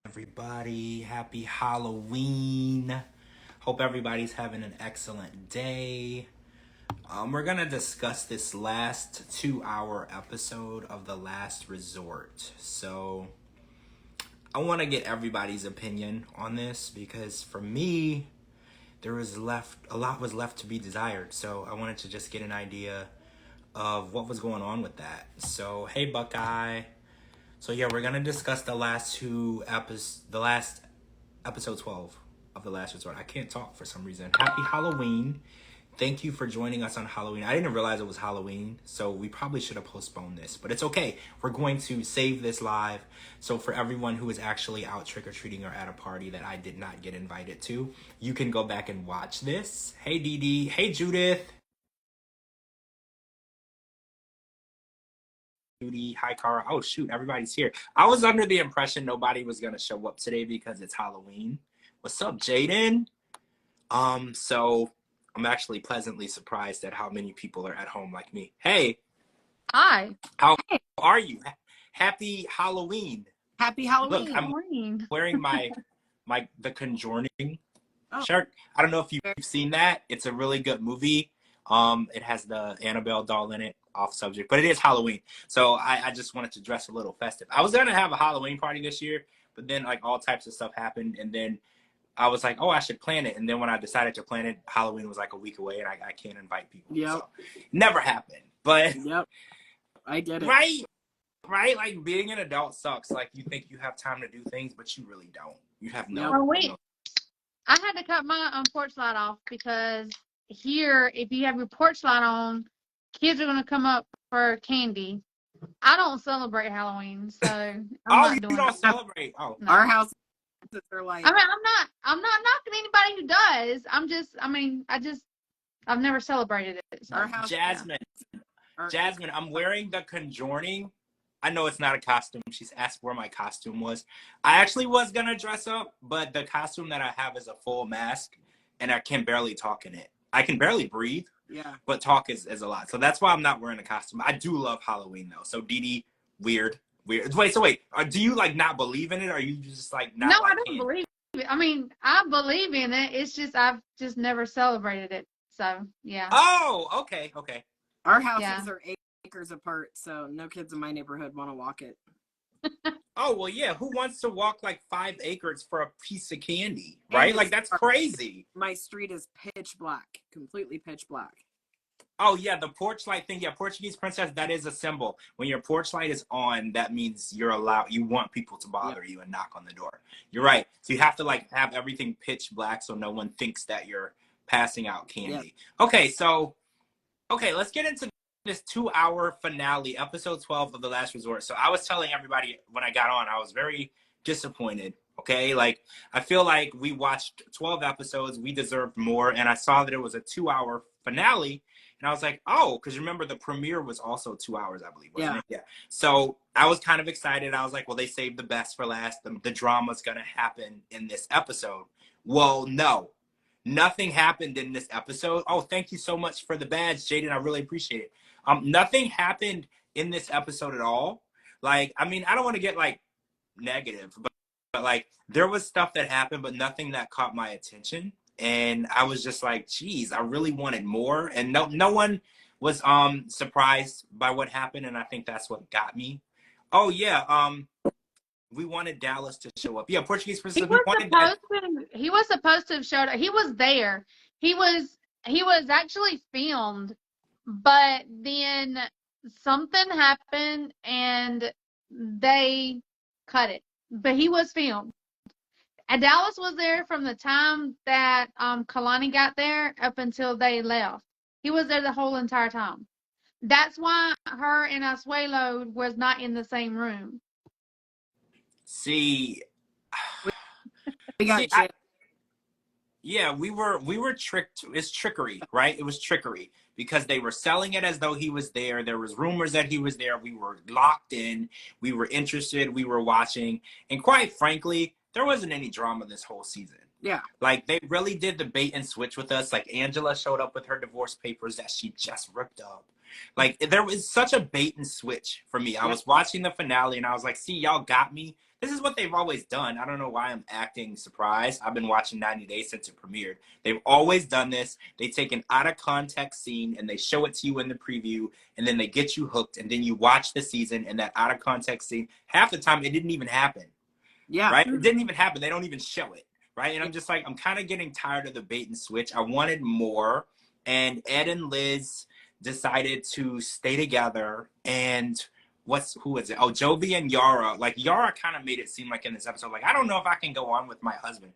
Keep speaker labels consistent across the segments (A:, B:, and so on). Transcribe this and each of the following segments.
A: Everybody, happy Halloween. Hope everybody's having an excellent day. We're gonna discuss this last 2 hour episode of The Last Resort. So I want to get everybody's opinion on this because for me, a lot was left to be desired. So I wanted to just get an idea of what was going on with that. So hey Buckeye. So yeah, we're gonna discuss the last episode 12 of The Last Resort. I can't talk for some reason. Happy Halloween. Thank you for joining us on Halloween. I didn't realize it was Halloween, so we probably should have postponed this, but it's okay. We're going to save this live. So for everyone who is actually out trick-or-treating or at a party that I did not get invited to, you can go back and watch this. Hey DeeDee. Hey Judith. Judy. Hi Cara. Oh shoot, everybody's here. I was under the impression nobody was gonna show up today because it's Halloween. What's up, Jaden? So I'm actually pleasantly surprised at how many people are at home like me. Hey,
B: Hi.
A: how are you? Happy Halloween.
B: Happy Halloween.
A: Look, I'm wearing my The Conjuring shirt. I don't know if you've seen that. It's a really good movie. It has the Annabelle doll in it, off subject, but it is Halloween. So I just wanted to dress a little festive. I was gonna have a Halloween party this year, but then like all types of stuff happened, and then I was like, oh, I should plan it. And then when I decided to plan it, Halloween was like a week away, and I can't invite people.
B: Yep.
A: So, never happened. But
B: Yep. I get it.
A: Right. Like being an adult sucks. Like you think you have time to do things, but you really don't. You have no.
B: Oh,
C: wait. I had to cut my porch light off because here, if you have your porch light on, kids are going to come up for candy. I don't celebrate Halloween, so I'm
A: you
C: not doing
A: don't
C: it.
A: celebrate. Oh,
C: No.
B: Our houses are like.
C: I mean, I'm not knocking anybody who does. I've never celebrated it. So.
B: Our house.
A: Jasmine.
B: Yeah.
A: Jasmine, I'm wearing The Conjuring. I know it's not a costume. She's asked where my costume was. I actually was going to dress up, but the costume that I have is a full mask, and I can barely talk in it. I can barely breathe, but talk is a lot. So that's why I'm not wearing a costume. I do love Halloween, though. So, DeeDee, weird. Wait, do you, like, not believe in it, or are you just, like, not
C: No,
A: like
C: I don't believe it. I mean, I believe in it. It's just I've just never celebrated it. So, yeah.
A: Oh, okay.
B: Our houses are 8 acres apart, so no kids in my neighborhood want to walk it.
A: Oh, well, yeah. Who wants to walk like 5 acres for a piece of candy, right? Like, that's crazy.
B: My street is pitch black, completely pitch black.
A: Oh, yeah, the porch light thing. Yeah, Portuguese princess, that is a symbol. When your porch light is on, that means you want people to bother you and knock on the door. You're right. So you have to, like, have everything pitch black so no one thinks that you're passing out candy. Yeah. Okay, let's get into this 2-hour finale, episode 12 of The Last Resort. So I was telling everybody when I got on, I was very disappointed. Okay, like I feel like we watched 12 episodes, we deserved more, and I saw that it was a 2-hour finale, and I was like, oh, because remember the premiere was also 2 hours, I believe, wasn't it? Yeah. So I was kind of excited. I was like, well, they saved the best for last. The drama's gonna happen in this episode. Well, no. Nothing happened in this episode. Oh, thank you so much for the badge, Jaden. I really appreciate it. Nothing happened in this episode at all. Like, I mean, I don't want to get like negative, but like there was stuff that happened, but nothing that caught my attention. And I was just like, geez, I really wanted more. And no one was surprised by what happened, and I think that's what got me. Oh yeah, we wanted Dallas to show up. Yeah, Portuguese princess.
C: He was supposed to have showed up. He was there. He was actually filmed, but then something happened and they cut it. But he was filmed. And Dallas was there from the time that Kalani got there up until they left. He was there the whole entire time. That's why her and Asuelo was not in the same room.
A: See,
B: we got
A: we were tricked. It's trickery, right? It was trickery because they were selling it as though he was there. There was rumors that he was there. We were locked in. We were interested. We were watching. And quite frankly, there wasn't any drama this whole season.
B: Yeah.
A: Like they really did the bait and switch with us. Like Angela showed up with her divorce papers that she just ripped up. Like, there was such a bait and switch for me. I was watching the finale and I was like, see, y'all got me. This is what they've always done. I don't know why I'm acting surprised. I've been watching 90 Days since it premiered. They've always done this. They take an out of context scene and they show it to you in the preview, and then they get you hooked, and then you watch the season, and that out of context scene, half the time it didn't even happen.
B: Yeah.
A: Right? It didn't even happen. They don't even show it. Right? And I'm just like, I'm kind of getting tired of the bait and switch. I wanted more. And Ed and Liz decided to stay together, and who is it? Oh, Jovi and Yara. Like, Yara kind of made it seem like in this episode, like, I don't know if I can go on with my husband.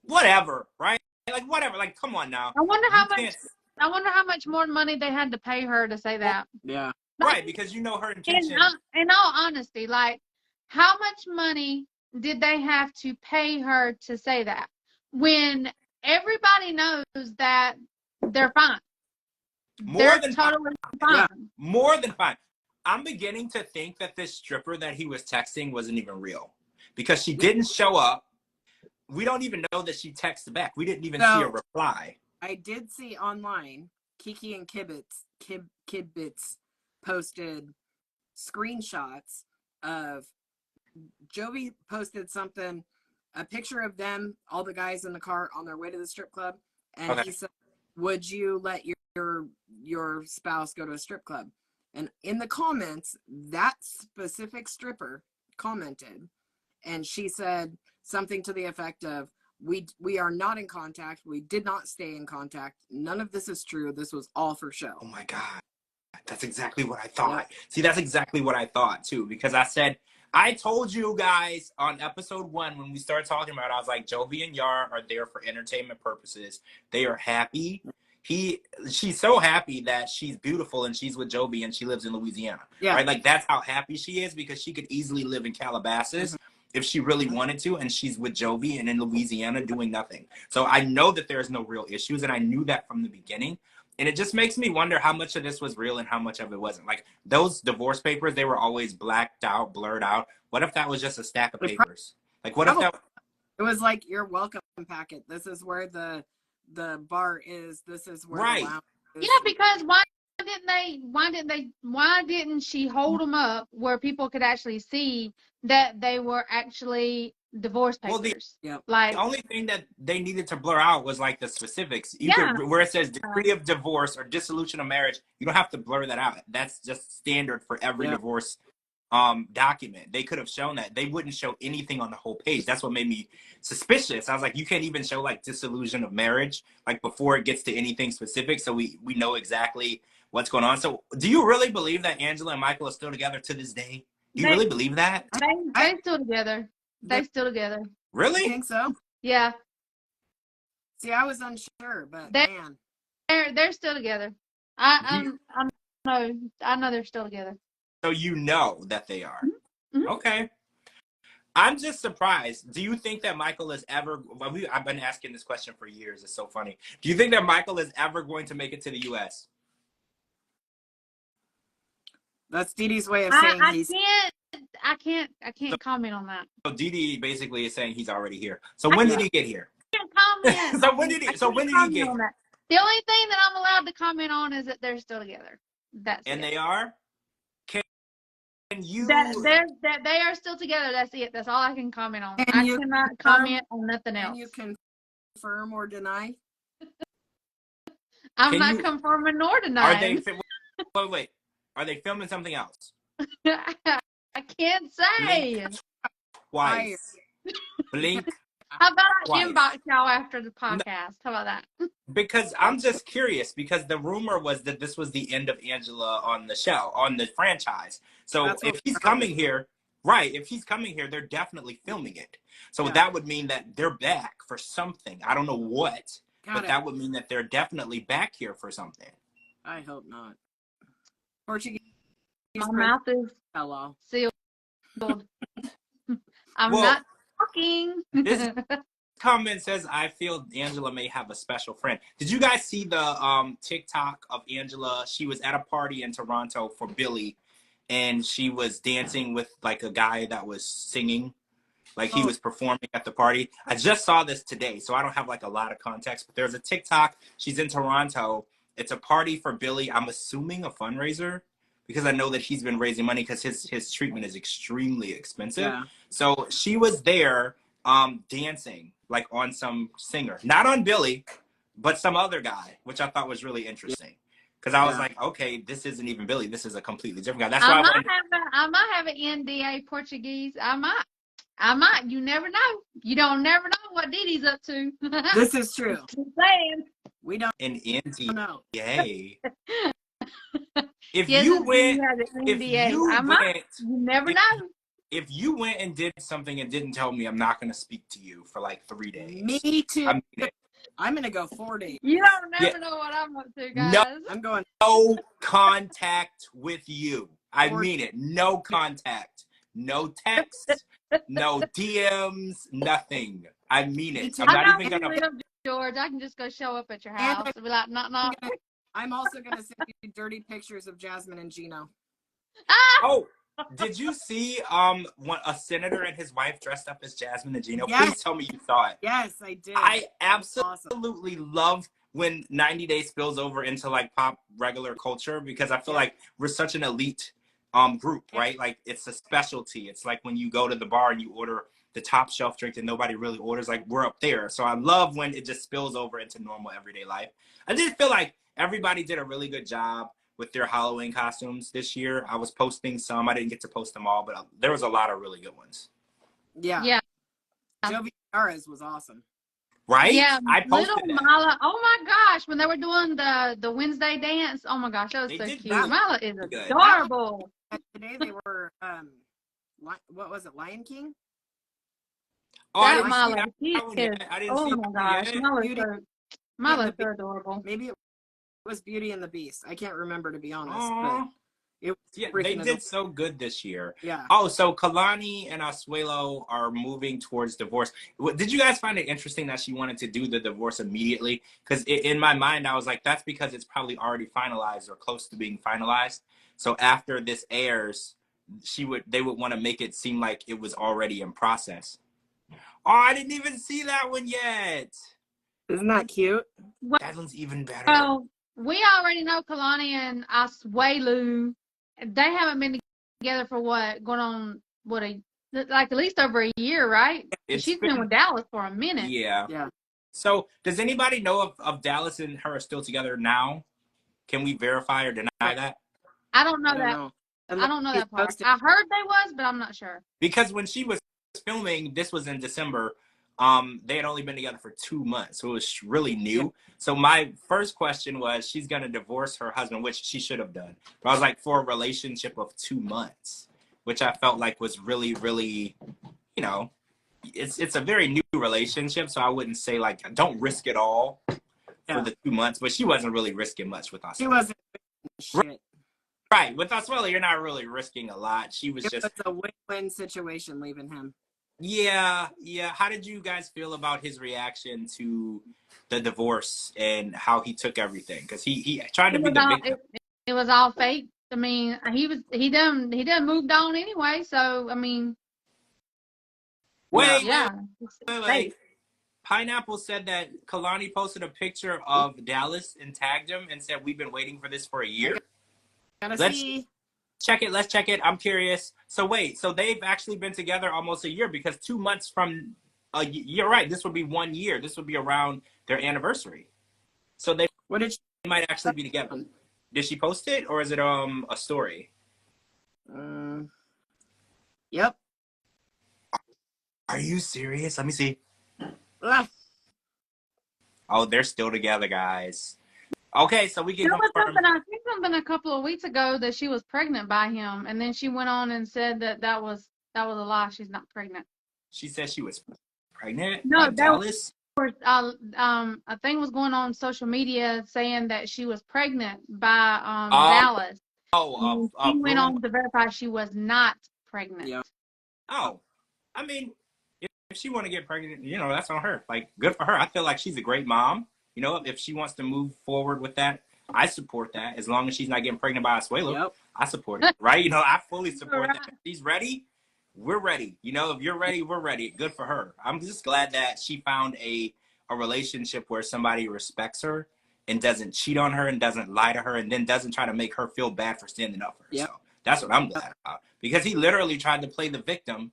A: Whatever, right? Like, whatever. Like, come on now.
C: I wonder how much more money they had to pay her to say that.
B: Yeah.
A: Right, because you know her intention.
C: In all honesty, like, how much money did they have to pay her to say that when everybody knows that they're fine? They're totally fine.
A: Yeah, more than fine. I'm beginning to think that this stripper that he was texting wasn't even real, because she didn't show up. We don't even know that she texted back. We didn't even see a reply.
B: I did see online, Kiki and Kidbits posted screenshots of Jovi posted something, a picture of them, all the guys in the car on their way to the strip club, and he said, "Would you let your spouse go to a strip club?" And in the comments, that specific stripper commented, and she said something to the effect of, we are not in contact. We did not stay in contact. None of this is true. This was all for show.
A: Oh my God. That's exactly what I thought. Yeah. See, that's exactly what I thought too, because I told you guys on episode 1 when we started talking about it, I was like, Jovi and Yara are there for entertainment purposes. They are happy. She's so happy that she's beautiful and she's with Jovi and she lives in Louisiana. Yeah. Right? Like, that's how happy she is, because she could easily live in Calabasas if she really wanted to, and she's with Jovi and in Louisiana doing nothing. So I know that there's no real issues, and I knew that from the beginning. And it just makes me wonder how much of this was real and how much of it wasn't. Like, those divorce papers, they were always blacked out, blurred out. What if that was just a stack of papers? Like, what if that...
B: It was like your welcome packet. This is where the bar is. This is where the lounge is.
C: Yeah, because why didn't she hold them up where people could actually see that they were actually divorce papers?
A: Well, the only thing that they needed to blur out was like the specifics. Where it says decree of divorce or dissolution of marriage, you don't have to blur that out. That's just standard for every divorce document. They could have shown that. They wouldn't show anything on the whole page. That's what made me suspicious. I was like, you can't even show like dissolution of marriage, like, before it gets to anything specific, so we know exactly what's going on. So do you really believe that Angela and Michael are still together to this day? Do you really believe that?
C: They're still together. They're still together.
A: Really?
B: I think so.
C: Yeah.
B: See, I was unsure, but
C: they're still together. I know they're still together.
A: So you know that they are.
C: Mm-hmm.
A: Okay. I'm just surprised. Do you think that Michael is ever... I've been asking this question for years. It's so funny. Do you think that Michael is ever going to make it to the U.S.?
B: That's DeeDee's way of saying
C: I can't comment on that.
A: So DeeDee basically is saying he's already here. So when did he get here?
C: I can't comment.
A: So when did he get here?
C: The only thing that I'm allowed to comment on is that they're still together. That's it.
A: They are? Can you...
C: They are still together. That's it. That's all I can comment on. I cannot comment on nothing else.
B: Can you confirm or deny?
C: I'm not confirming nor denying.
A: Wait. Are they filming something else?
C: I can't say.
A: Twice. Blink.
C: How about I inbox y'all after the podcast? How about that?
A: Because I'm just curious, because the rumor was that this was the end of Angela on the show, on the franchise. So if he's coming here, they're definitely filming it. So that would mean that they're back for something. I don't know what, but that would mean that they're definitely back here for something.
B: I hope not. Portuguese.
C: My mouth is sealed. I'm not talking.
A: This comment says, I feel Angela may have a special friend. Did you guys see the TikTok of Angela? She was at a party in Toronto for Billy, and she was dancing with like a guy that was singing. Like, he was performing at the party. I just saw this today, so I don't have like a lot of context, but there's a TikTok. She's in Toronto, it's a party for Billy. I'm assuming a fundraiser because I know that he's been raising money because his treatment is extremely expensive.
B: Yeah.
A: So she was there dancing like on some singer, not on Billy, but some other guy, which I thought was really interesting. Because I was like, okay, this isn't even Billy. This is a completely different guy. That's why
C: I might have an NDA Portuguese. I might. You never know. You don't never know what DeeDee's up to.
B: This is true.
C: Just saying.
B: We don't
A: an
B: know.
A: NDA. If
C: Yes,
A: you
C: it's-
A: went,
C: has an
A: if
C: NDA.
A: you
C: I might.
A: went,
C: You never know.
A: if you went and did something and didn't tell me, I'm not going to speak to you for like 3 days.
B: Me too.
A: I mean it.
B: I'm gonna go 4 days.
C: You don't never know what I'm up to, guys.
A: No.
B: I'm going.
A: No contact with you. I mean it. No contact. No text. No DMs. Nothing. I mean it. I'm not even gonna.
C: Live, George. I can just go show up at your house and be like, knock, knock.
B: I'm also gonna send you dirty pictures of Jasmine and Gino.
A: Oh, did you see a senator and his wife dressed up as Jasmine and Gino?
B: Yes.
A: Please tell me you saw it.
B: Yes, I did.
A: I
B: Awesome.
A: absolutely love when 90 Days spills over into like pop regular culture because I feel like we're such an elite group, right? Like it's a specialty. It's like when you go to the bar and you order the top shelf drink that nobody really orders, like we're up there. So I love when it just spills over into normal everyday life. I just feel like everybody did a really good job with their Halloween costumes this year. I was posting some. I didn't get to post them all, but there was a lot of really good ones.
B: Yeah.
C: Yeah.
B: Jovi Ara's was awesome.
A: Right?
C: Yeah,
A: I posted
C: little
A: that.
C: Mala. Oh my gosh, when they were doing the Wednesday dance, oh my gosh, that was
A: They
C: so
A: did
C: cute.
A: that.
C: Mala is
A: Good.
C: adorable.
B: And today they were what was it, Lion King?
A: Oh, I
C: That
A: didn't see
C: Mala,
A: that
C: she
A: one yet.
C: is.
A: I didn't
C: Oh
A: see
C: my
A: that
C: gosh,
A: yet.
C: Mala's so adorable.
B: Maybe it was Beauty and the Beast. I can't remember, to be honest.
A: Aw.
B: But it was
A: Yeah,
B: freaking
A: they
B: adorable.
A: did so good this year.
B: Yeah.
A: Oh, so Kalani and Asuelo are moving towards divorce. Did you guys find it interesting that she wanted to do the divorce immediately? Because in my mind, I was like, that's because it's probably already finalized or close to being finalized. So after this airs, they would want to make it seem like it was already in process. Oh, I didn't even see that one yet.
B: Isn't that cute?
A: That one's even better.
C: Well, we already know Kalani and Asuelu. They haven't been together for going on like at least over a year, right? She's been with Dallas for a minute.
A: Yeah.
B: Yeah.
A: So does anybody know if Dallas and her are still together now? Can we verify or deny that?
C: I don't know
B: I don't
C: that.
B: know.
C: I don't know that part.
B: Posted-
C: I heard they was, but I'm not sure.
A: Because when she was filming, this was in December, they had only been together for 2 months. So it was really new. So my first question was, she's going to divorce her husband, which she should have done. But I was like, for a relationship of 2 months, which I felt like was really, really, you know, it's a very new relationship. So I wouldn't say like, don't risk it all for the 2 months. But she wasn't really risking much with us.
B: She wasn't shit.
A: Right. With Asuelo, you're not really risking a lot. She was
B: It
A: just
B: was a win-win situation leaving him.
A: Yeah. How did you guys feel about his reaction to the divorce and how he took everything? Because he tried to be the victim.
C: It was all fake. I mean, he done moved on anyway. So I mean,
A: Wait. Pineapple said that Kalani posted a picture of Dallas and tagged him and said, "We've been waiting for this for a year."
B: Let's see.
A: Check it. Let's check it. I'm curious. So wait, so they've actually been together almost a year because 2 months from you're right. This would be 1 year. This would be around their anniversary. So they might actually be together. Did she post it or is it a story?
B: Yep.
A: Are you serious? Let me see.
B: Ah.
A: Oh, they're still together, guys. Okay, so we can confirm.
C: I think something a couple of weeks ago that she was pregnant by him, and then she went on and said that was a lie. She's not pregnant.
A: She said she was pregnant.
C: No,
A: by Dallas.
C: A thing was going on social media saying that she was pregnant by Dallas. She went on to verify she was not pregnant.
B: Yeah.
A: Oh, I mean, if she want to get pregnant, you know, that's on her. Like, good for her. I feel like she's a great mom. You know, if she wants to move forward with that, I support that. As long as she's not getting pregnant by Asuelo, I support it. Right? You know, I fully support that. If she's ready, we're ready. You know, if you're ready, we're ready. Good for her. I'm just glad that she found a relationship where somebody respects her and doesn't cheat on her and doesn't lie to her and then doesn't try to make her feel bad for standing up for herself.
B: Yep.
A: That's what I'm glad about. Because he literally tried to play the victim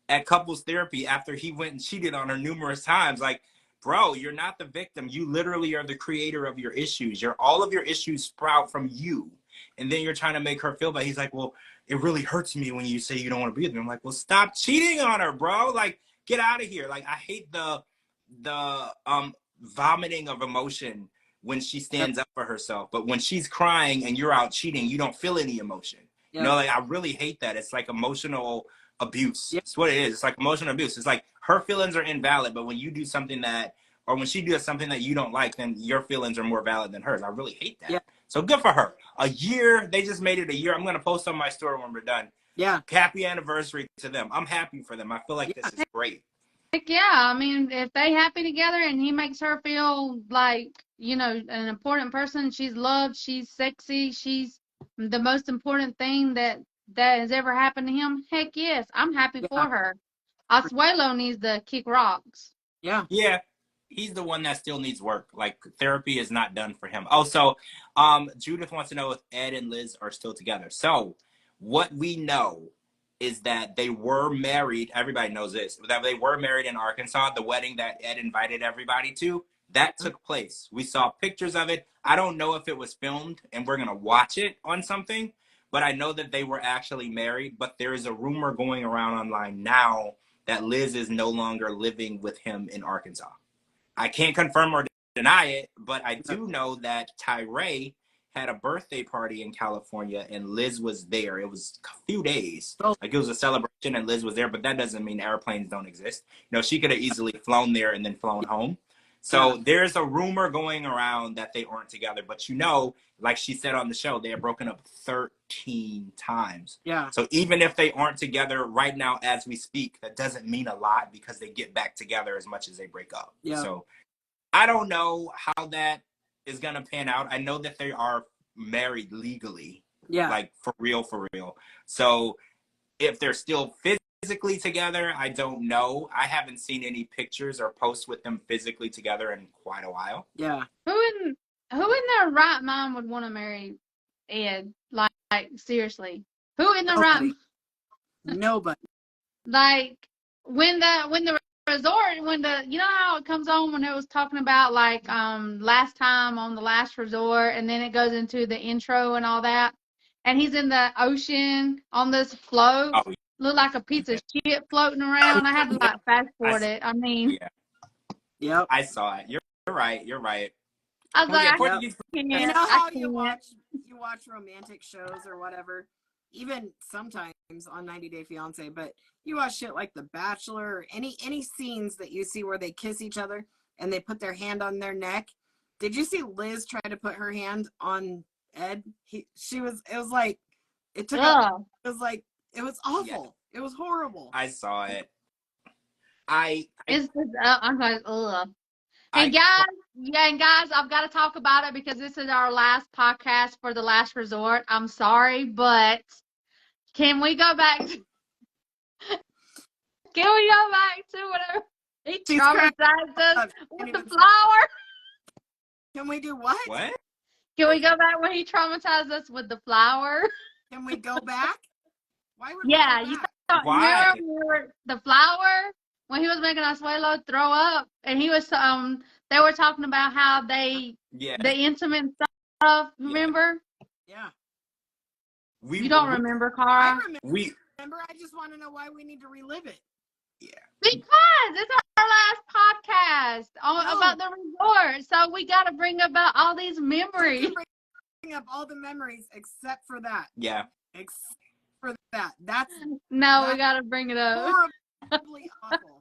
A: at couples therapy after he went and cheated on her numerous times. Like, bro, you're not the victim. You literally are the creator of your issues. All of your issues sprout from you. And then you're trying to make her feel bad. He's like, well, it really hurts me when you say you don't want to be with me. I'm like, well, stop cheating on her, bro. Like, get out of here. Like, I hate the vomiting of emotion when she stands up for herself. But when she's crying and you're out cheating, you don't feel any emotion.
B: Yep.
A: You know, like, I really hate that. It's like emotional abuse.
B: Yep.
A: It's what it is. It's like emotional abuse. It's like her feelings are invalid, but when you do something that, or when she does something that you don't like, then your feelings are more valid than hers. I really hate that.
B: Yep.
A: So good for her. A year, they just made it a year. I'm going to post on my story when we're done.
B: Yeah.
A: Happy anniversary to them. I'm happy for them. I feel like this is great.
C: Heck yeah. I mean, if they happy together and he makes her feel like, you know, an important person, she's loved, she's sexy, she's the most important thing that has ever happened to him, heck yes, I'm happy for her. Asuelo needs to kick rocks.
B: Yeah.
A: Yeah. He's the one that still needs work. Like, therapy is not done for him. Also, Judith wants to know if Ed and Liz are still together. So what we know is that they were married. Everybody knows this, that they were married in Arkansas. The wedding that Ed invited everybody to, that took place. We saw pictures of it. I don't know if it was filmed and we're going to watch it on something, but I know that they were actually married. But there is a rumor going around online now that Liz is no longer living with him in Arkansas. I can't confirm or deny it, but I do know that Tyree had a birthday party in California and Liz was there. It was a few days. Like, it was a celebration and Liz was there, but that doesn't mean airplanes don't exist. You know, she could have easily flown there and then flown home. So there's a rumor going around that they aren't together, but you know, like she said on the show, they have broken up 13 times.
B: Yeah.
A: So even if they aren't together right now as we speak, that doesn't mean a lot because they get back together as much as they break up.
B: Yeah.
A: So I don't know how that is going to pan out. I know that they are married legally.
B: Yeah.
A: Like, for real, for real. So if they're still physically together, I don't know. I haven't seen any pictures or posts with them physically together in quite a while.
B: Yeah.
C: Who in their right mind would want to marry Ed? Like seriously, who in their right mind?
B: Nobody.
C: Like when the resort, you know how it comes on when it was talking about like last time on the last resort, and then it goes into the intro and all that, and he's in the ocean on this float.
A: Oh,
C: Look like a piece of shit floating around. I had to like fast forward it. I mean,
B: Yep.
A: I saw it. You're right. You're right.
C: I was like,
A: Portuguese.
B: You know how you watch romantic shows or whatever, even sometimes on 90 Day Fiance, but you watch shit like The Bachelor or any scenes that you see where they kiss each other and they put their hand on their neck. Did you see Liz try to put her hand on Ed? It was awful.
A: Yeah.
B: It was horrible.
A: I saw it.
C: it's just, I'm like, ugh. And guys, I've got to talk about it because this is our last podcast for the last resort. I'm sorry, but can we go back to whatever he traumatized us with the flower?
B: Can we do what?
A: What?
C: Can we go back when he traumatized us with the flower?
B: Can we go back? Why would
C: Yeah,
B: we go back?
A: Why?
C: remember the flower when he was making Asuelo throw up, and he was they were talking about how the intimate stuff. Remember?
B: Yeah.
C: You don't remember, Cara?
B: I remember. I just want to know why we need to relive it.
A: Yeah.
C: Because it's our last podcast about the resort, so we got to bring about all these memories.
B: Bring up all the memories except for that.
A: Yeah.
B: Except for that. That's
C: we got to bring it up.
B: Horribly awful.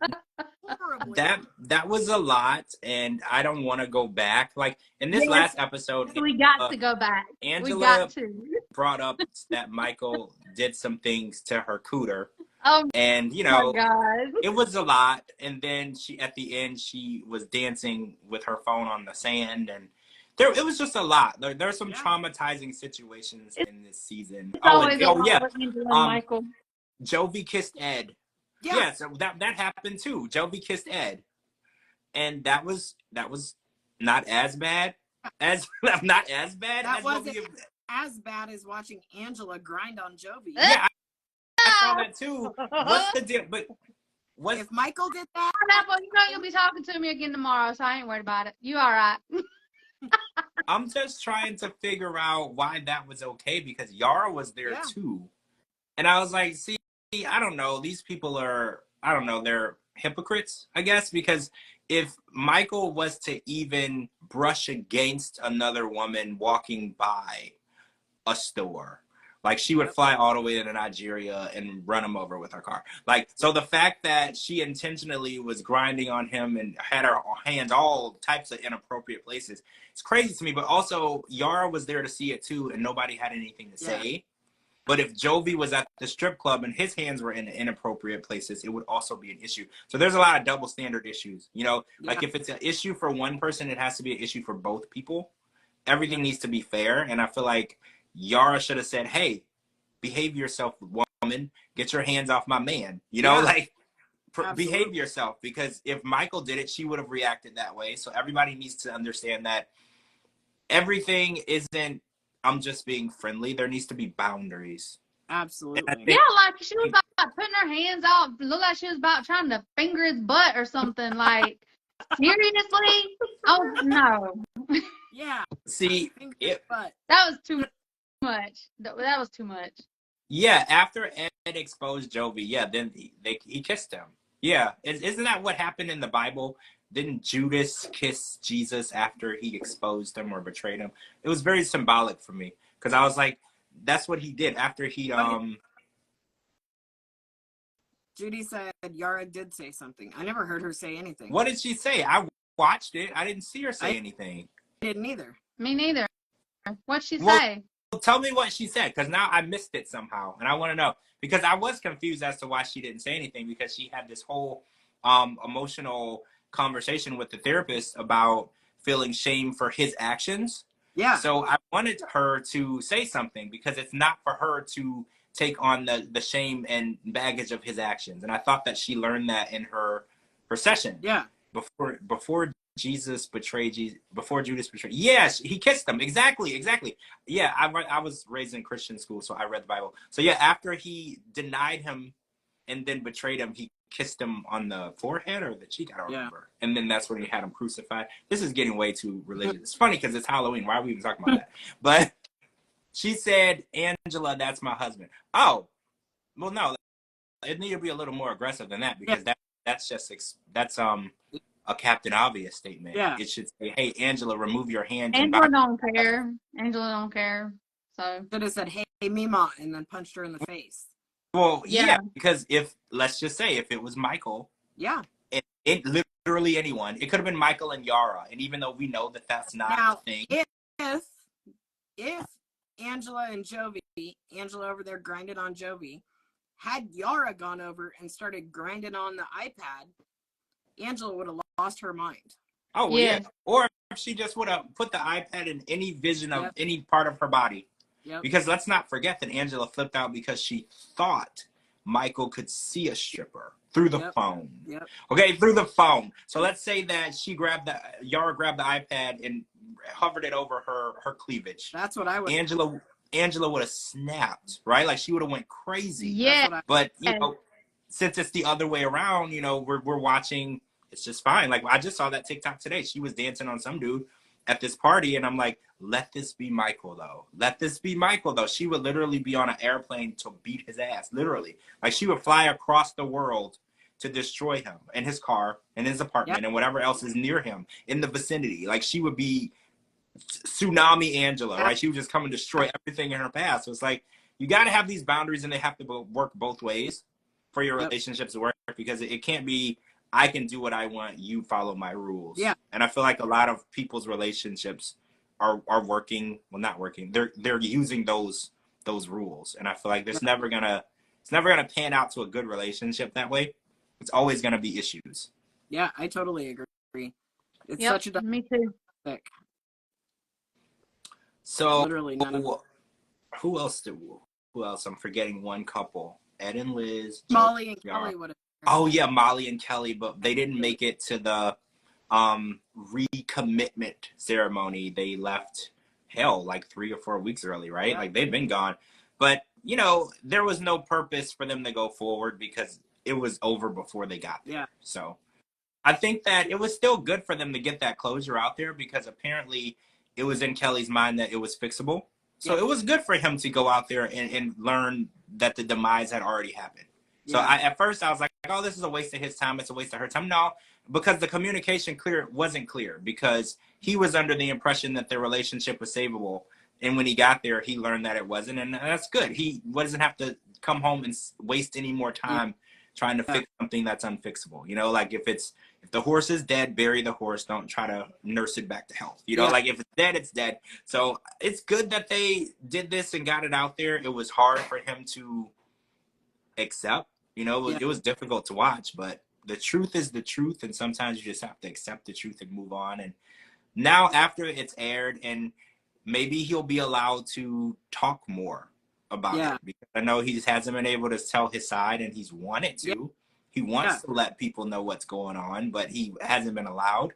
B: Horribly.
A: That was a lot, and I don't want to go back. Like, in this last episode,
C: we got to go back.
A: Angela
C: we got to.
A: brought up that Michael did some things to her cooter.
C: Oh,
A: and you know,
C: God.
A: It was a lot. And then at the end, she was dancing with her phone on the sand, and it was just a lot. There are some traumatizing situations in this season.
C: Michael.
A: Jovi kissed Ed. Yeah, so that happened too. Jovi kissed Ed, and that was not as bad. As not as bad
B: That
A: as what
B: wasn't
A: we.
B: as bad as watching Angela grind on Jovi.
A: Yeah, I saw that too. What's the deal? But what's
B: If Michael did that,
C: Pineapple, you know you'll be talking to me again tomorrow, so I ain't worried about it. You all right?
A: I'm just trying to figure out why that was okay because Yara was there
B: Yeah.
A: too. And I was like, see, I don't know. These people are, I don't know, they're hypocrites, I guess, because if Michael was to even brush against another woman walking by a store, like she would
B: Yep.
A: fly all the way to Nigeria and run him over with her car. Like, so the fact that she intentionally was grinding on him and had her hands all types of inappropriate places, it's crazy to me. But also, Yara was there to see it too, and nobody had anything to
B: Yeah.
A: say. But if Jovi was at the strip club and his hands were in inappropriate places, it would also be an issue. So there's a lot of double standard issues. You know, like
B: Yeah.
A: if it's an issue for one person, it has to be an issue for both people. Everything needs to be fair. And I feel like Yara should have said, hey, behave yourself, woman. Get your hands off my man. You know,
B: Yeah.
A: like
B: Absolutely.
A: behave yourself. Because if Michael did it, she would have reacted that way. So everybody needs to understand that everything isn't, I'm just being friendly. There needs to be boundaries.
B: Absolutely.
C: Yeah, like she was about putting her hands out. Looked like she was about trying to finger his butt or something. Like, seriously? Oh no,
B: Yeah.
A: See,
B: But
C: that was too much. That was too much.
A: yeah, after Ed exposed Jovi, yeah, then he kissed him. Yeah, isn't that what happened in the Bible? Didn't Judas kiss Jesus after he exposed him or betrayed him? It was very symbolic for me because I was like, that's what he did after he
B: Judy said Yara did say something. I never heard her say anything.
A: What did she say? I watched it. I didn't see her say
B: I
A: anything.
B: didn't either.
C: Me neither. What'd she
A: Well,
C: say?
A: tell me what she said because now I missed it somehow and I want to know because I was confused as to why she didn't say anything because she had this whole emotional conversation with the therapist about feeling shame for his actions.
B: Yeah.
A: So I wanted her to say something because it's not for her to take on the shame and baggage of his actions. And I thought that she learned that in her session.
B: Yeah.
A: Before Jesus betrayed Jesus, before Judas betrayed. Yes, he kissed him. Exactly. Yeah, I was raised in Christian school, so I read the Bible. So yeah, after he denied him and then betrayed him, he kissed him on the forehead or the cheek. I don't remember. And then that's when he had him crucified. This is getting way too religious. It's funny because it's Halloween. Why are we even talking about that? But she said, Angela, that's my husband. Oh, well, no, it needed to be a little more aggressive than that because that's just a Captain Obvious statement.
B: Yeah.
A: It should say, hey, Angela, remove your hand.
C: Angela don't care. Angela don't care. So
B: should have said, hey, Mima, and then punched her in the face.
A: Well, yeah, because let's just say, if it was Michael.
B: Yeah.
A: It literally anyone. It could have been Michael and Yara. And even though we know that that's not
B: now,
A: the thing.
B: If Angela and Jovi, Angela over there grinded on Jovi, had Yara gone over and started grinding on the iPad, Angela would have lost her mind.
A: Oh, yeah. Or if she just would have put the iPad in any vision of any part of her body.
B: Yep.
A: Because let's not forget that Angela flipped out because she thought Michael could see a stripper through the phone.
B: Yep.
A: Okay, through the phone. So let's say that Yara grabbed the iPad and hovered it over her cleavage.
B: That's what I would.
A: Angela would have snapped, right? Like she would have went crazy.
C: Yeah.
A: But you know, since it's the other way around, you know, we're watching. It's just fine. Like I just saw that TikTok today. She was dancing on some dude at this party, and I'm like, let this be Michael though. Let this be Michael though. She would literally be on an airplane to beat his ass. Literally, like she would fly across the world to destroy him and his car and his apartment and whatever else is near him in the vicinity. Like she would be tsunami Angela, right? She would just come and destroy everything in her path. So it's like you got to have these boundaries, and they have to work both ways for your relationships to work, because it can't be I can do what I want, you follow my rules. Yeah. And I feel like a lot of people's relationships are working, well, not working. They're using those rules, and I feel like it's never gonna pan out to a good relationship that way. It's always gonna be issues.
B: Yeah, I totally agree. It's such a
C: me too.
B: Topic.
A: So
B: literally none of
A: who else? I'm forgetting one couple. Ed and Liz.
B: Molly and Kelly would have.
A: Oh yeah, Molly and Kelly, but they didn't make it to the recommitment ceremony, they left hell like 3 or 4 weeks early, right?
B: Yeah.
A: Like they've been gone. But, you know, there was no purpose for them to go forward because it was over before they got there.
B: Yeah.
A: So I think that it was still good for them to get that closure out there because apparently it was in Kelly's mind that it was fixable. So
B: Yeah.
A: it was good for him to go out there and learn that the demise had already happened. So
B: Yeah.
A: at first I was like, oh, this is a waste of his time. It's a waste of her time. No, because the communication wasn't clear because he was under the impression that their relationship was savable. And when he got there, he learned that it wasn't. And that's good. He doesn't have to come home and waste any more time trying to fix something that's unfixable. You know, like if the horse is dead, bury the horse. Don't try to nurse it back to health. You know, like if it's dead, it's dead. So it's good that they did this and got it out there. It was hard for him to accept. You know, it was difficult to watch, but the truth is the truth. And sometimes you just have to accept the truth and move on. And now after it's aired, and maybe he'll be allowed to talk more about it because I know he hasn't been able to tell his side and he's wanted to. He wants to let people know what's going on, but he hasn't been allowed.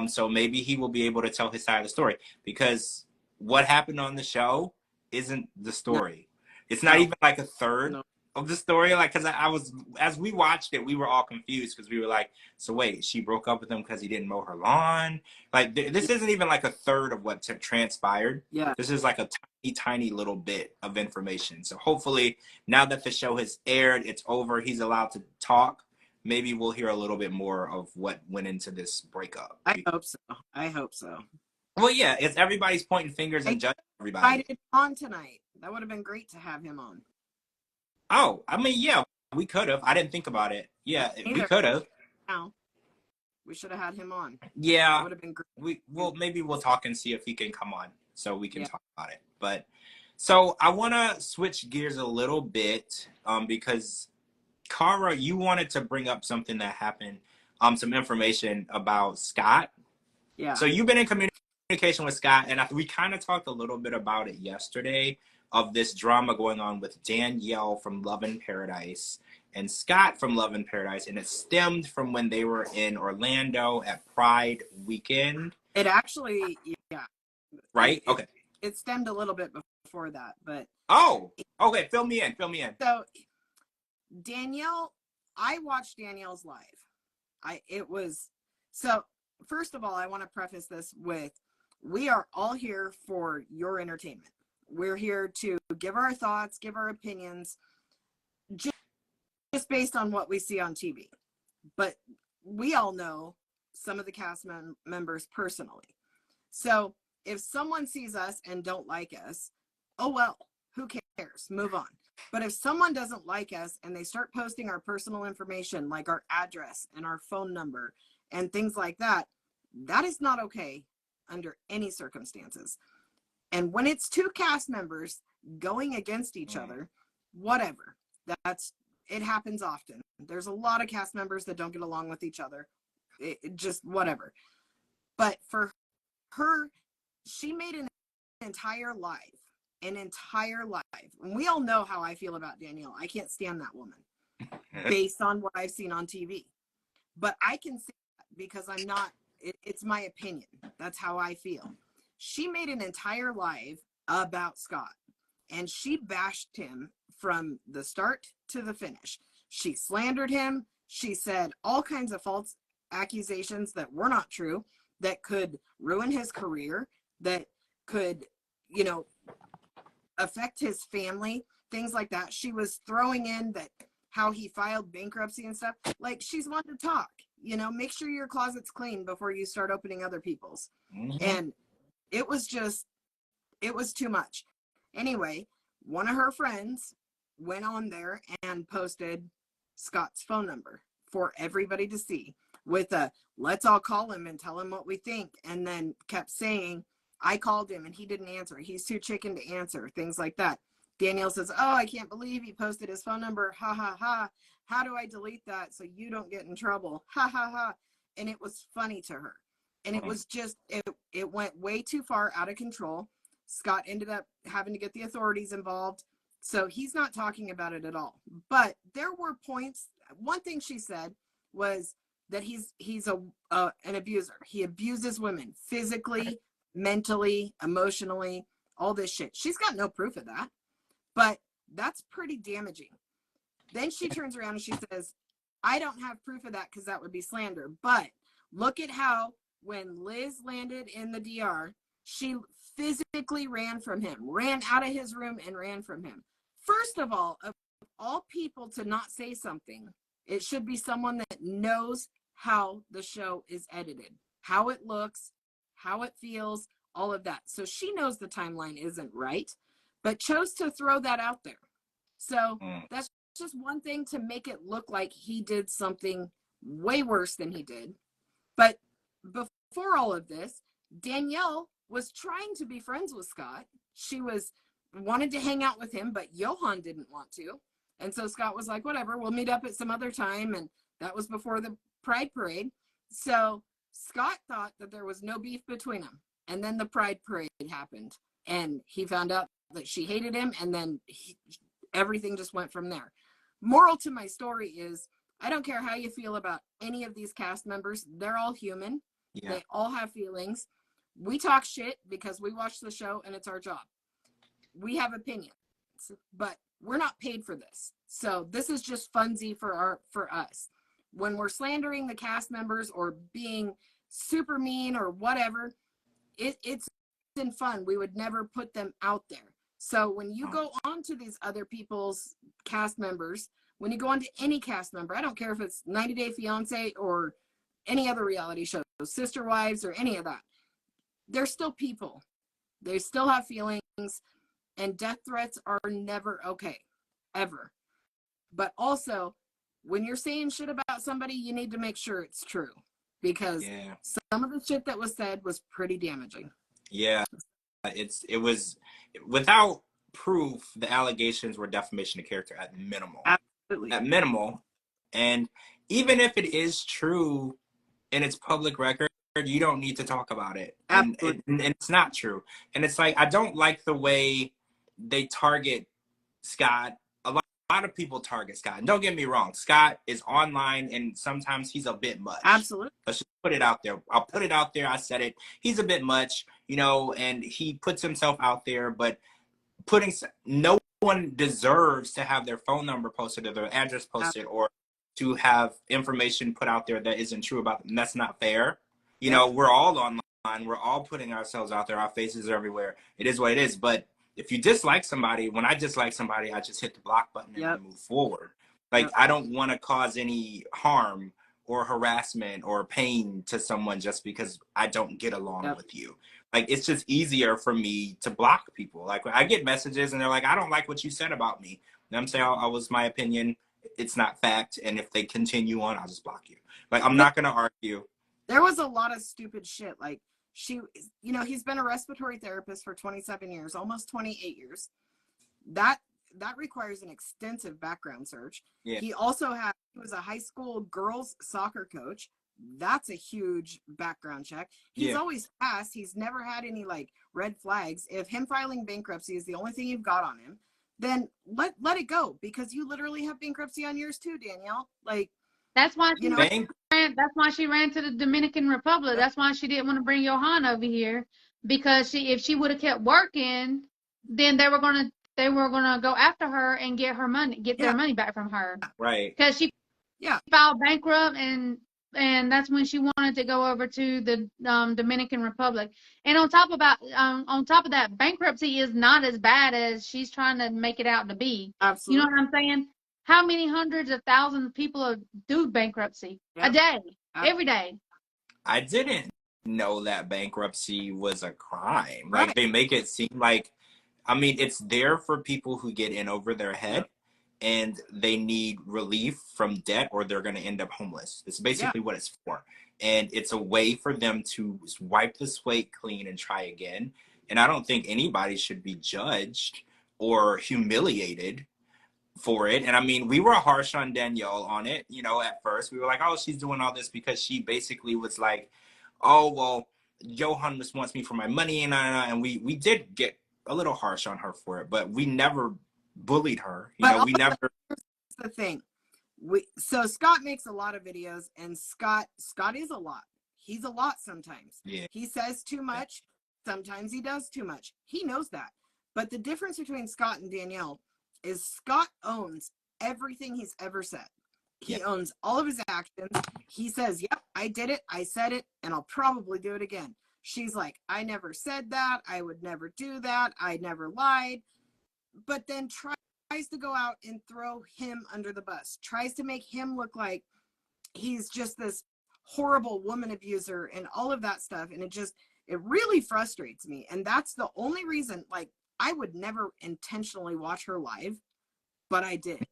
A: So maybe he will be able to tell his side of the story because what happened on the show isn't the story. It's not even like a third of the story. Like, because I was, as we watched it, we were all confused because we were like, so wait, she broke up with him because he didn't mow her lawn? Like, this isn't even like a third of what transpired.
B: Yeah.
A: This is like a tiny, tiny little bit of information. So hopefully, now that the show has aired, it's over, he's allowed to talk. Maybe we'll hear a little bit more of what went into this breakup.
B: I hope so. I hope so.
A: Well, yeah, it's everybody's pointing fingers and judging everybody.
B: Invited on tonight. That would have been great to have him on.
A: Oh, I mean, yeah, we could have. I didn't think about it. Yeah, we could have.
B: No, we should have had him on.
A: Yeah,
B: that would have been great.
A: Maybe we'll talk and see if he can come on so we can talk about it. But so I want to switch gears a little bit because Cara, you wanted to bring up something that happened, some information about Scott.
B: Yeah.
A: So you've been in communication with Scott, and we kind of talked a little bit about it yesterday of this drama going on with Danielle from Love in Paradise and Scott from Love in Paradise, and it stemmed from when they were in Orlando at Pride weekend.
B: It actually,
A: Right? Okay.
B: It stemmed a little bit before that, but...
A: Oh, okay. Fill me in.
B: So, Danielle, I watched Danielle's live. So, first of all, I want to preface this with, we are all here for your entertainment. We're here to give our thoughts, give our opinions, just based on what we see on TV. But we all know some of the cast members personally. So if someone sees us and don't like us, oh well, who cares? Move on. But if someone doesn't like us and they start posting our personal information, like our address and our phone number and things like that, that is not okay under any circumstances. And when it's two cast members going against each other, whatever, it happens often. There's a lot of cast members that don't get along with each other. It just whatever. But for her, she made an entire life. And we all know how I feel about Danielle. I can't stand that woman based on what I've seen on TV. But I can say that because I'm not, it's my opinion. That's how I feel. She made an entire live about Scott, and she bashed him from the start to the finish. She slandered him. She said all kinds of false accusations that were not true, that could ruin his career, that could, affect his family, things like that. She was throwing in that how he filed bankruptcy and stuff. Like, she's one to talk, make sure your closet's clean before you start opening other people's. And it was too much. Anyway, one of her friends went on there and posted Scott's phone number for everybody to see with a, let's all call him and tell him what we think. And then kept saying, I called him and he didn't answer. He's too chicken to answer, things like that. Danielle says, oh, I can't believe he posted his phone number. Ha, ha, ha. How do I delete that so you don't get in trouble? Ha, ha, ha. And it was funny to her. And it was just, it went way too far out of control. Scott ended up having to get the authorities involved. So he's not talking about it at all. But there were points. One thing she said was that he's an abuser. He abuses women physically, mentally, emotionally, all this shit. She's got no proof of that, but that's pretty damaging. Then she turns around and she says, I don't have proof of that because that would be slander. But look at how when Liz landed in the DR, she physically ran from him, ran out of his room and ran from him. First of all people to not say something, it should be someone that knows how the show is edited, how it looks, how it feels, all of that. So she knows the timeline isn't right, but chose to throw that out there. So that's just one thing to make it look like he did something way worse than he did. But before all of this, Danielle was trying to be friends with Scott. She wanted to hang out with him, but Johan didn't want to. And so Scott was like, whatever, we'll meet up at some other time. And that was before the Pride Parade. So Scott thought that there was no beef between them. And then the Pride Parade happened. And he found out that she hated him. And then everything just went from there. Moral to my story is, I don't care how you feel about any of these cast members. They're all human. Yeah. They all have feelings. We talk shit because we watch the show and it's our job. We have opinions, but we're not paid for this. So this is just funsy for us. When we're slandering the cast members or being super mean or whatever, it's in fun. We would never put them out there. So when you go on to these other people's cast members, when you go on to any cast member, I don't care if it's 90 Day Fiance or any other reality show, Sister Wives or any of that, they're still people. They still have feelings, and death threats are never okay, ever. But also, when you're saying shit about somebody, you need to make sure it's true, because some of the shit that was said was pretty damaging.
A: Yeah, it was without proof. The allegations were defamation of character at minimal.
B: Absolutely.
A: At minimal, and even if it is true and it's public record, you don't need to talk about it. And it's not true. And it's like, I don't like the way they target Scott. A lot of people target Scott. And don't get me wrong, Scott is online and sometimes he's a bit much.
B: Absolutely.
A: Let's just put it out there. I'll put it out there. I said it. He's a bit much, and he puts himself out there, but no one deserves to have their phone number posted or their address posted or to have information put out there that isn't true about them. And that's not fair. We're all online. We're all putting ourselves out there. Our faces are everywhere. It is what it is. But if you dislike somebody, when I dislike somebody, I just hit the block button and move forward. Like, I don't want to cause any harm or harassment or pain to someone just because I don't get along with you. Like, it's just easier for me to block people. Like, I get messages and they're like, I don't like what you said about me. And I'm saying, I was my opinion. It's not fact. And if they continue on, I'll just block you. Like, I'm not going to argue.
B: There was a lot of stupid shit. Like, he's been a respiratory therapist for 27 years, almost 28 years. That requires an extensive background search. Yeah. He was a high school girls soccer coach. That's a huge background check. He's always passed. He's never had any red flags. If him filing bankruptcy is the only thing you've got on him, then let it go, because you literally have bankruptcy on yours too, Danielle.
C: That's why she ran to the Dominican Republic. That's why she didn't want to bring Johan over here, because if she would have kept working, then they were gonna go after her and get her money, their money back from her.
A: Right.
C: Because she filed bankrupt, and that's when she wanted to go over to the Dominican Republic. And on top of that, bankruptcy is not as bad as she's trying to make it out to be.
B: Absolutely.
C: You know what I'm saying? How many hundreds of thousands of people do bankruptcy a day, every day?
A: I didn't know that bankruptcy was a crime. Like, they make it seem like, it's there for people who get in over their head and they need relief from debt, or they're going to end up homeless. It's basically what it's for. And it's a way for them to wipe the slate clean and try again. And I don't think anybody should be judged or humiliated for it. And we were harsh on Danielle on it, at first. We were like, oh, she's doing all this because she basically was like, oh, well, Johan just wants me for my money. And we did get a little harsh on her for it, but we never bullied her. We never.
B: Here's the thing. So Scott makes a lot of videos, and Scott is a lot. He's a lot sometimes.
A: Yeah.
B: He says too much. Sometimes he does too much. He knows that. But the difference between Scott and Danielle is Scott owns everything he's ever said. He owns all of his actions. He says, yep, I did it. I said it, and I'll probably do it again. She's like, I never said that. I would never do that. I never lied. But then tries to go out and throw him under the bus. Tries to make him look like he's just this horrible woman abuser and all of that stuff. And it really frustrates me. And that's the only reason, like, I would never intentionally watch her live, but I did.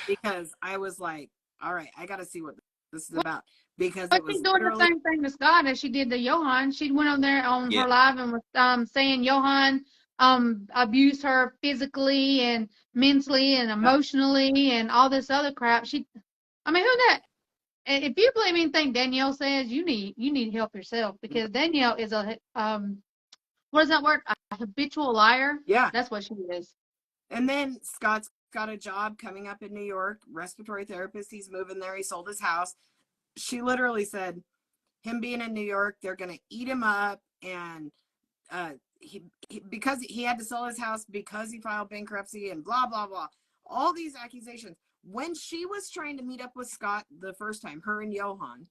B: Because I was like, all right, I got to see what this is about. Because it was
C: she's doing the same thing to Scott as she did to Johan. She went on there on her live and was saying Johan abused her physically and mentally and emotionally and all this other crap. Who that? If you believe anything Danielle says, you need to help yourself, because Danielle is a what is that word? A habitual liar.
B: Yeah,
C: that's what she is.
B: And then Scott's got a job coming up in New York, respiratory therapist. He's moving there. He sold his house. She literally said, him being in New York, they're going to eat him up. And because he had to sell his house because he filed bankruptcy and blah, blah, blah. All these accusations. When she was trying to meet up with Scott the first time, her and Johan,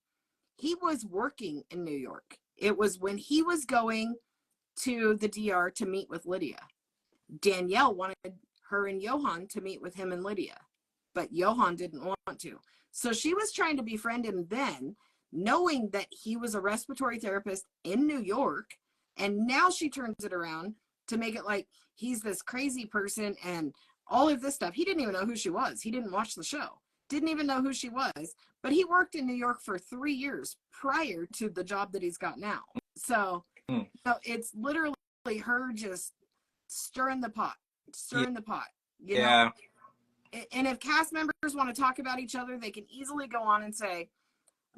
B: he was working in New York. It was when he was going to the DR to meet with Lydia. Danielle wanted her and Johan to meet with him and Lydia, but Johan didn't want to. So she was trying to befriend him then, knowing that he was a respiratory therapist in New York. And now she turns it around to make it like he's this crazy person and all of this stuff. He didn't even know who she was. He didn't watch the show, didn't even know who she was, but he worked in New York for 3 years prior to the job that he's got now. So it's literally her just stirring the pot, you know? And if cast members want to talk about each other, they can easily go on and say,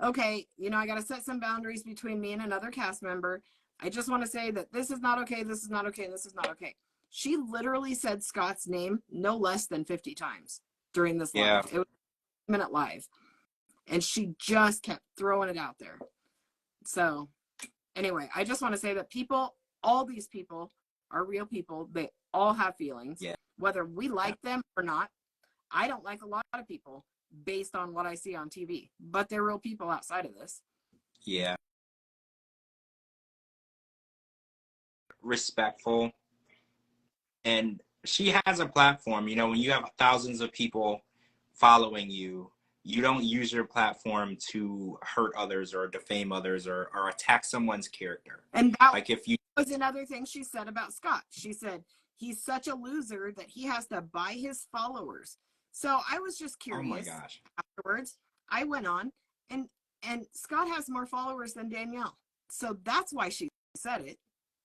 B: okay, I got to set some boundaries between me and another cast member. I just want to say that this is not okay, this is not okay, and this is not okay. She literally said Scott's name no less than 50 times during this live. It was a minute live. And she just kept throwing it out there. So anyway, I just want to say that all these people are real people. They all have feelings, whether we like them or not. I don't like a lot of people based on what I see on TV, but they're real people outside of this.
A: Yeah. Respectful. And she has a platform. When you have thousands of people following you, you don't use your platform to hurt others or defame others or attack someone's character.
B: And that was another thing she said about Scott. She said, he's such a loser that he has to buy his followers. So I was just curious.
A: Oh my gosh.
B: Afterwards, I went on and Scott has more followers than Danielle. So that's why she said it.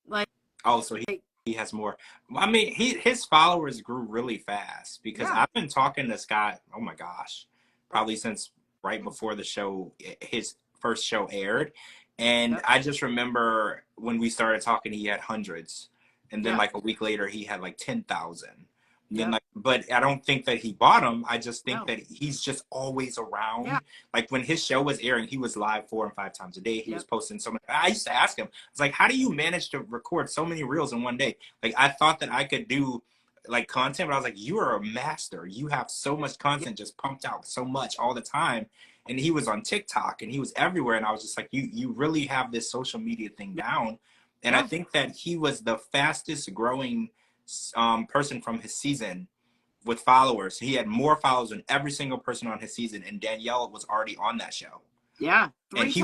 B: Like,
A: oh, so he has more. I mean, his followers grew really fast because I've been talking to Scott, oh my gosh, probably since right before the show, his first show aired. And I just remember when we started talking, he had hundreds. And then like a week later, he had like 10,000. Then but I don't think that he bought them. I just think that he's just always around. Like when his show was airing, he was live 4 and 5 times a day. He was posting so many. I used to ask him, I was like, how do you manage to record so many reels in one day? Like I thought that I could do like content, but I was like, you are a master. You have so much content just pumped out so much all the time. And he was on TikTok and he was everywhere. And I was just like, you really have this social media thing down. And I think that he was the fastest growing person from his season with followers. He had more followers than every single person on his season, and Danielle was already on that show.
B: Yeah,
A: and he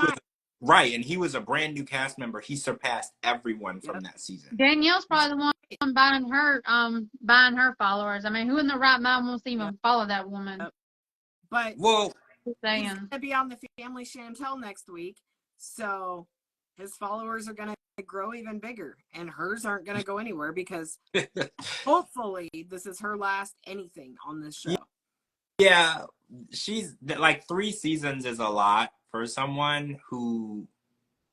A: was a brand new cast member. He surpassed everyone from that season.
C: Danielle's probably the one buying her followers. I mean, who in the right mind wants to even follow that woman?
B: But he's gonna be on the Family Chantel next week, so his followers are gonna grow even bigger, and hers aren't going to go anywhere because hopefully this is her last anything on this show.
A: Yeah, she's like 3 seasons is a lot for someone who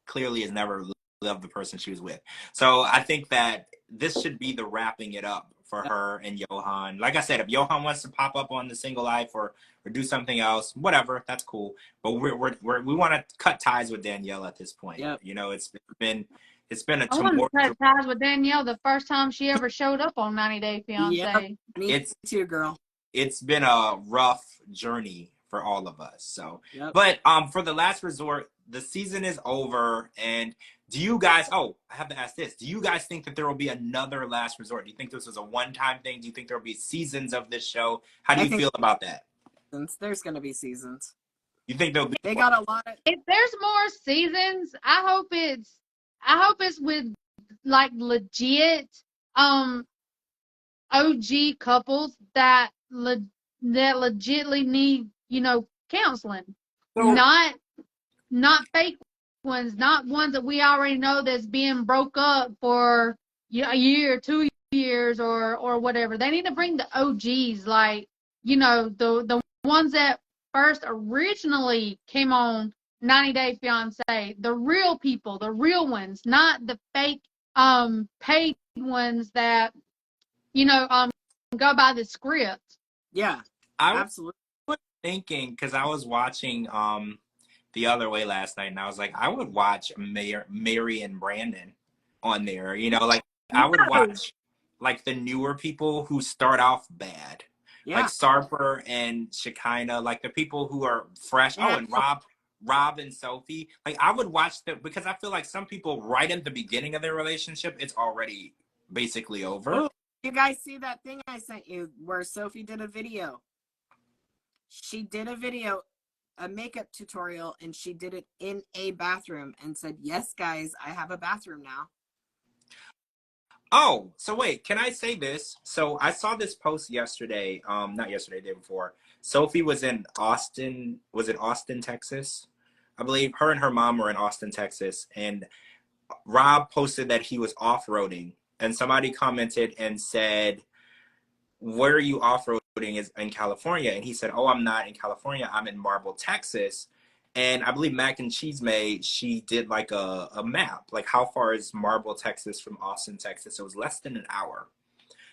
A: clearly has never loved the person she was with. So I think that this should be the wrapping it up for her and Johan. Like I said, if Johan wants to pop up on the single life or do something else, whatever, that's cool. But we want to cut ties with Danielle at this point.
B: Yep.
A: You know, it's been a
C: I wanted to
A: tumultuous.
C: cut ties with Danielle the first time she ever showed up on 90 Day Fiance.
B: Yeah, me too, girl.
A: It's been a rough journey for all of us. So,
B: Yep.
A: but for the last resort, the season is over. And do you guys? Oh, I have to ask this: do you guys think that there will be another last resort? Do you think this was a one-time thing? Do you think there will be seasons of this show? How do you feel about that?
B: There's going to be seasons.
A: You think there'll be?
B: They got a lot of.
C: If there's more seasons, I hope it's with like legit OG couples that legitly need, you know, counseling.
A: So,
C: Not fake ones, not ones that we already know that's being broke up for a year, 2 years, or whatever. They need to bring the OGs, like, you know, the ones that first originally came on 90 Day Fiance, the real people, the real ones, not the fake paid ones that, you know, go by the script.
B: Yeah,
A: I
B: absolutely.
A: was thinking, because I was watching The Other Way last night, and I was like, I would watch Mary and Brandon on there. You know, like I would watch like the newer people who start off bad.
B: Yeah.
A: Like Sarper and Shekinah, like the people who are fresh.
B: Yeah.
A: Oh, and Rob and Sophie. Like I would watch them because I feel like some people right at the beginning of their relationship, it's already basically over.
B: Oh, you guys see that thing I sent you where Sophie did a video? She did a video, a makeup tutorial, and she did it in a bathroom and said, yes, guys, I have a bathroom now.
A: Oh, so wait, can I say this? So I saw this post yesterday, not yesterday, day before. Sophie was in Austin, was it Austin, Texas? I believe her and her mom were in Austin, Texas. And Rob posted that he was off-roading. And somebody commented and said, where are you off-roading? Is in California. And he said, oh, I'm not in California. I'm in Marble, Texas. And I believe Mac and Cheese Made, she did like a map, like how far is Marble, Texas from Austin, Texas? It was less than an hour.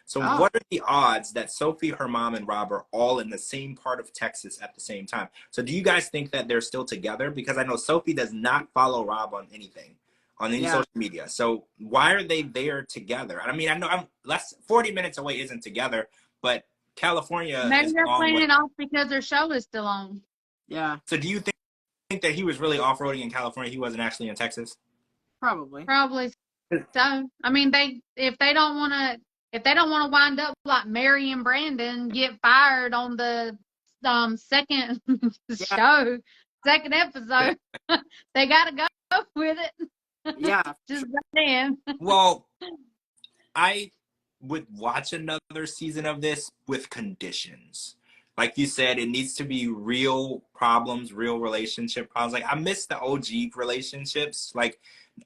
A: So what are the odds that Sophie, her mom, and Rob are all in the same part of Texas at the same time? So do you guys think that they're still together? Because I know Sophie does not follow Rob on anything, on any social media. So why are they there together? I mean, I know I'm 40 minutes away isn't together, but California
C: Maybe
A: is
C: they're
A: long
C: playing
A: way.
C: it off because their show is still on.
B: Yeah,
A: So do you think that he was really off-roading in California? He wasn't actually in Texas?
B: probably.
C: Probably so. I mean, if they don't want to wind up like Mary and Brandon get fired on the second show, second episode, they got to go with it.
B: Yeah.
C: Just saying.
A: Well, I would watch another season of this with conditions. Like you said, it needs to be real problems, real relationship problems. Like I miss the OG relationships. Like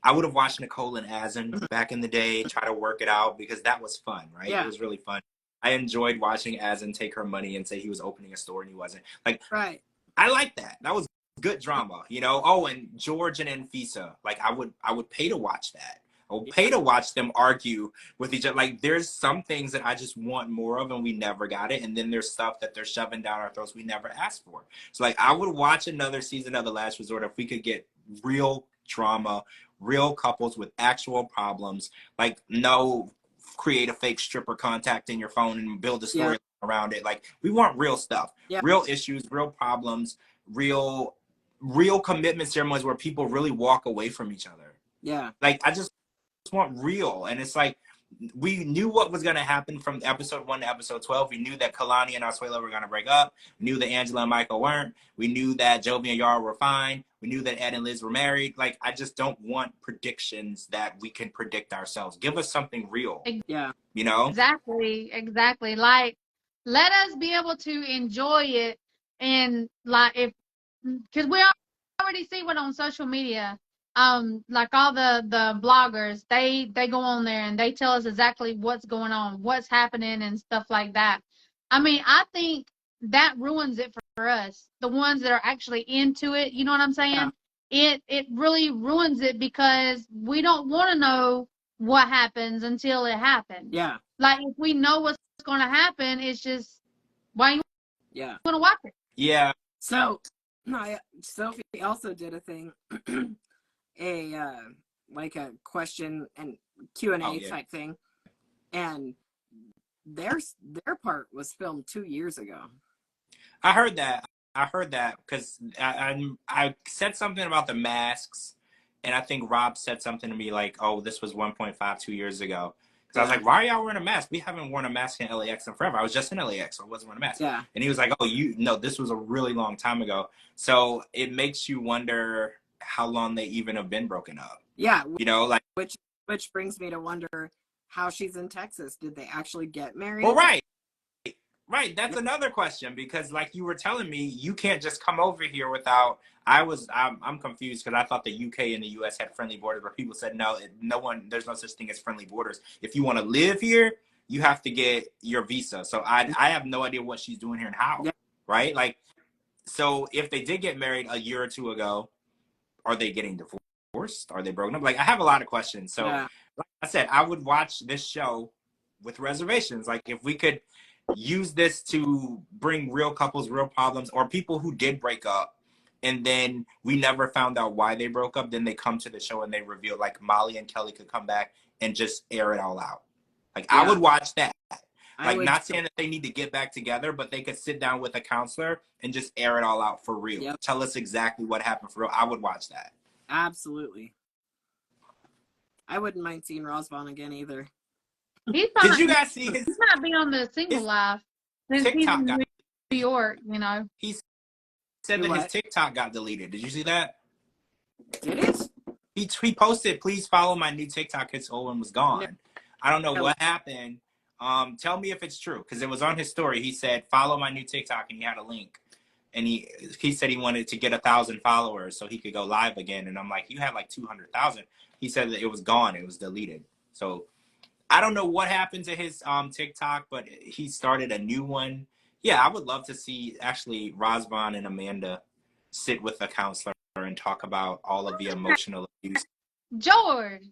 A: I would have watched Nicole and Asin back in the day, try to work it out because that was fun, right?
B: Yeah.
A: It was really fun. I enjoyed watching Asin take her money and say he was opening a store and he wasn't. Like,
B: right.
A: I like that. That was good drama, you know? Oh, and George and Anfisa. Like I would pay to watch that. I would pay to watch them argue with each other. Like there's some things that I just want more of and we never got it. And then there's stuff that they're shoving down our throats we never asked for. So like I would watch another season of The Last Resort if we could get real drama, real couples with actual problems. Like no create a fake stripper contact in your phone and build a story around it. Like we want real stuff, real issues, real problems, real commitment ceremonies where people really walk away from each other.
B: Yeah.
A: Like I just want real. And it's like we knew what was going to happen from episode 1 to episode 12. We knew that Kalani and Asuela were going to break up. We knew that Angela and Michael weren't. We knew that Jovi and Yara were fine. We knew that Ed and Liz were married. Like I just don't want predictions that we can predict ourselves. Give us something real.
B: Yeah.
A: You know?
C: Exactly. Like let us be able to enjoy it. And like because we already see what on social media, like all the bloggers, they go on there and they tell us exactly what's going on, what's happening and stuff like that. I mean, I think that ruins it for us, the ones that are actually into it. You know what I'm saying? Yeah. It really ruins it because we don't want to know what happens until it happens.
B: Yeah.
C: Like, if we know what's going to happen, it's just, why you want to watch it?
B: Yeah. So, Sophie also did a thing, like a question and Q&A type thing, and their part was filmed 2 years ago.
A: I heard that because I said something about the masks, and I think Rob said something to me like, "Oh, this was 1.52 years ago." So I was like, "Why are y'all wearing a mask? We haven't worn a mask in LAX in forever. I was just in LAX, so I wasn't wearing a mask."
B: Yeah.
A: And he was like, "Oh, this was a really long time ago." So it makes you wonder how long they even have been broken up.
B: Yeah.
A: Like,
B: which brings me to wonder how she's in Texas. Did they actually get married?
A: Well, right. Right, that's another question, because like you were telling me, you can't just come over here without. I'm confused because I thought the UK and the US had friendly borders, but people said no, there's no such thing as friendly borders. If you want to live here, you have to get your visa. So I have no idea what she's doing here and how, right? Like, so if they did get married a year or two ago, are they getting divorced? Are they broken up? Like, I have a lot of questions. So like I said, I would watch this show with reservations. Like, if we could use this to bring real couples, real problems, or people who did break up and then we never found out why they broke up, then they come to the show and they reveal, like, Molly and Kelly could come back and just air it all out. Like, I would watch that. Like, not saying that they need to get back together, but they could sit down with a counselor and just air it all out for real. Yep. Tell us exactly what happened for real. I would watch that.
B: Absolutely. I wouldn't mind seeing Ross Vaughn again either.
A: Did you guys see his?
C: He might be on the single life since he's in New York.
A: He said that his TikTok got deleted. Did you see that?
B: Did it?
A: He posted, "Please follow my new TikTok. His old one was gone." No. I don't know what happened. Tell me if it's true, because it was on his story. He said, "Follow my new TikTok," and he had a link. And he said he wanted to get 1,000 followers so he could go live again. And I'm like, you had like 200,000. He said that it was gone. It was deleted. So I don't know what happened to his TikTok, but he started a new one. Yeah, I would love to see actually Razvan and Amanda sit with a counselor and talk about all of the emotional abuse.
C: George,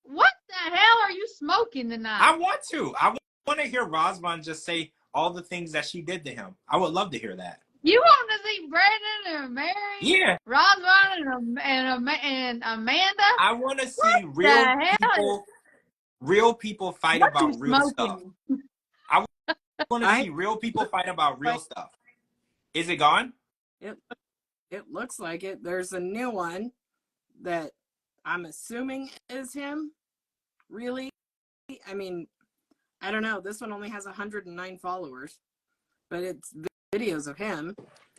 C: what the hell are you smoking tonight?
A: I want to. I want to hear Razvan just say all the things that she did to him. I would love to hear that.
C: You want to see Brandon and Mary?
A: Yeah.
C: Razvan and Amanda?
A: I want to see real people fight about real stuff. I want to see real people fight about real stuff. Is it gone?
B: It looks like it. There's a new one that I'm assuming is him. Really? I mean, I don't know. This one only has 109 followers, but it's videos of him.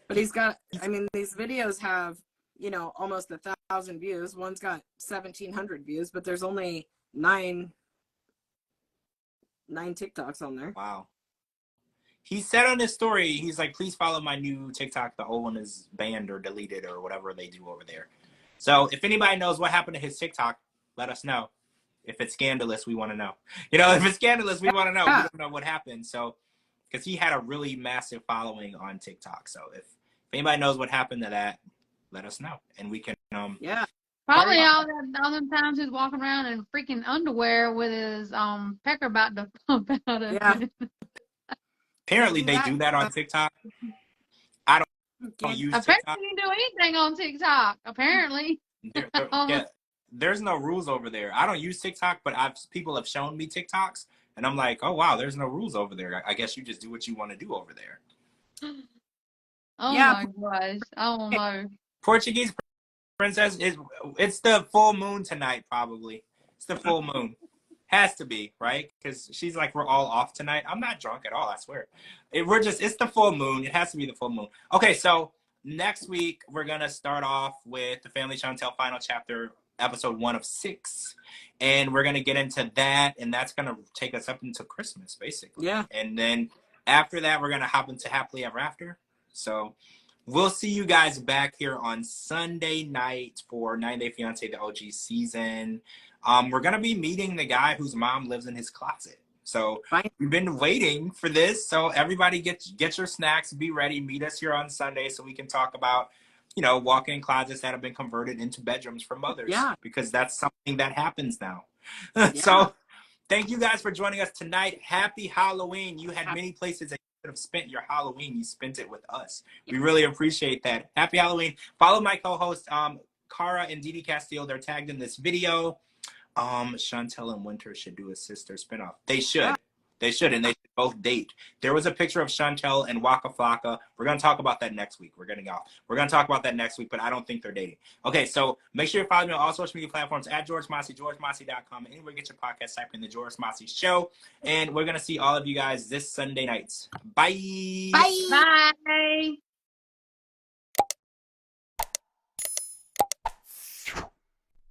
B: But he's got, I mean, these videos have, almost 1,000 views. One's got 1,700 views, but there's only nine TikToks on there.
A: Wow. He said on his story, he's like, "Please follow my new TikTok. The old one is banned or deleted or whatever they do over there." So if anybody knows what happened to his TikTok, let us know. If it's scandalous, we want to know. If it's scandalous, we want to know. We don't know what happened. So, because he had a really massive following on TikTok. So if anybody knows what happened to that, let us know. And we can,
C: Probably all them times he's walking around in freaking underwear with his pecker about to pump out of it.
A: Apparently they do that on TikTok. I don't use TikTok.
C: Apparently you can do anything on TikTok. Apparently.
A: There's no rules over there. I don't use TikTok, but people have shown me TikToks, and I'm like, oh wow, there's no rules over there. I guess you just do what you want to do over there.
C: Oh my gosh. I don't know.
A: Portuguese princess it's the full moon tonight, probably. It's the full moon. Has to be, right? Because she's like, we're all off tonight. I'm not drunk at all, I swear. It's the full moon. It has to be the full moon. Okay, so next week we're gonna start off with the Family Chantel final chapter, episode 1 of 6, and we're gonna get into that, and that's gonna take us up into Christmas, basically.
B: Yeah.
A: And then after that, we're gonna hop into Happily Ever After. So we'll see you guys back here on Sunday night for 90 Day Fiance, the OG season. We're gonna be meeting the guy whose mom lives in his closet. So we've been waiting for this. So everybody get your snacks, be ready, meet us here on Sunday so we can talk about walk-in closets that have been converted into bedrooms for mothers.
B: Yeah.
A: Because that's something that happens now.
B: Yeah.
A: So thank you guys for joining us tonight. Happy Halloween. You had many places that you could have spent your Halloween. You spent it with us. We really appreciate that. Happy Halloween. Follow my co-host, Cara and DeeDee Castillo. They're tagged in this video. Chantel and Winter should do a sister spinoff. They should.
B: Yeah.
A: They should, and they should both date. There was a picture of Chantel and Waka Flocka. We're going to talk about that next week. We're getting off. We're going to talk about that next week, but I don't think they're dating. Okay, so make sure you follow me on all social media platforms at George Mossey, georgemossey.com. Anywhere you get your podcast, type in the George Mossey Show. And we're going to see all of you guys this Sunday night. Bye.
B: Bye.
C: Bye.